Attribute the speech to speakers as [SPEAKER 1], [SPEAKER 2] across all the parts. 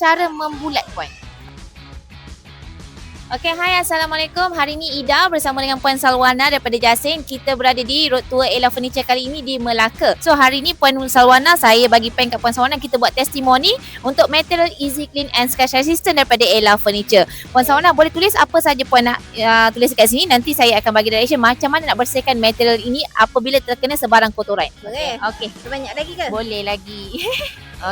[SPEAKER 1] secara membulat puan. Okey, hai, Assalamualaikum. Hari ini Ida bersama dengan Puan Salwana daripada Jasin. Kita berada di Road Tour Ella Furniture kali ini di Melaka. So hari ini Puan Salwana, saya bagi pen kat Puan Salwana, kita buat testimoni untuk material easy clean and scratch resistant daripada Ella Furniture. Puan Salwana boleh tulis apa saja Puan nak tulis kat sini. Nanti saya akan bagi direction macam mana nak bersihkan material ini apabila terkena sebarang kotoran.
[SPEAKER 2] Boleh.
[SPEAKER 1] Okey.
[SPEAKER 2] Banyak lagi ke?
[SPEAKER 1] Boleh lagi.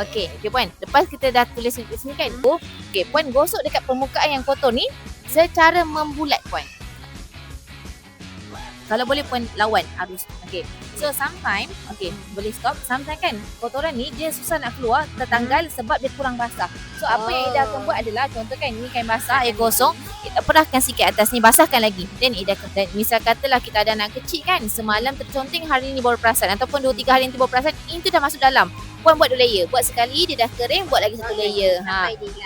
[SPEAKER 1] Okey Puan. Lepas kita dah tulis kat sini kan. Okey, Puan gosok dekat permukaan yang kotor ni secara membulat Puan. Kalau boleh Puan lawan arus. Okey. So sometimes, boleh stop. Sometimes kan kotoran ni dia susah nak keluar, tertanggal sebab dia kurang basah. So apa yang Ida akan buat adalah, contoh kan ni kain basah, air kosong, Ida perahkan sikit atas ni, basahkan lagi. Then Ida kata, misal katalah kita ada anak kecil kan, semalam terconteng, hari ni baru perasan, ataupun 2-3 hari nanti baru perasan, itu dah masuk dalam. Puan buat 2 layer. Buat sekali, dia dah kering, buat lagi 1 layer.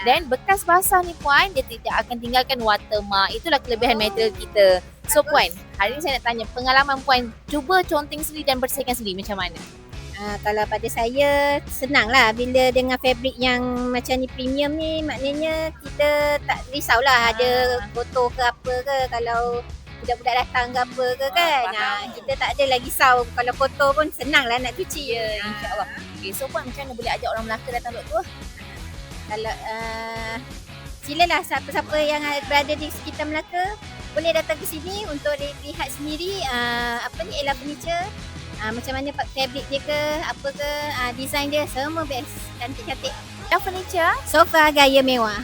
[SPEAKER 1] Dan bekas basah ni Puan, dia tidak akan tinggalkan watermark. Itulah kelebihan material kita. So Puan, hari ni saya nak tanya pengalaman Puan cuba conteng sendiri dan bersihkan sendiri macam mana?
[SPEAKER 2] Kalau pada saya senang lah bila dengan fabrik yang macam ni premium ni, maknanya kita tak risaulah ada kotor ke apa ke kalau budak-budak datang ke apa ke kan. Kita tak ada lagi risau, kalau kotor pun senang lah nak cuci.
[SPEAKER 1] Ya, insyaAllah. Okay, so Puan macam mana boleh ajak orang Melaka datang Road Tour?
[SPEAKER 2] Kalau silalah siapa-siapa yang berada di sekitar Melaka boleh datang ke sini untuk lihat sendiri Ella Furniture. Macam mana fabrik dia ke, apa ke, design dia semua best, cantik-cantik.
[SPEAKER 1] Ella Furniture,
[SPEAKER 2] sofa gaya mewah.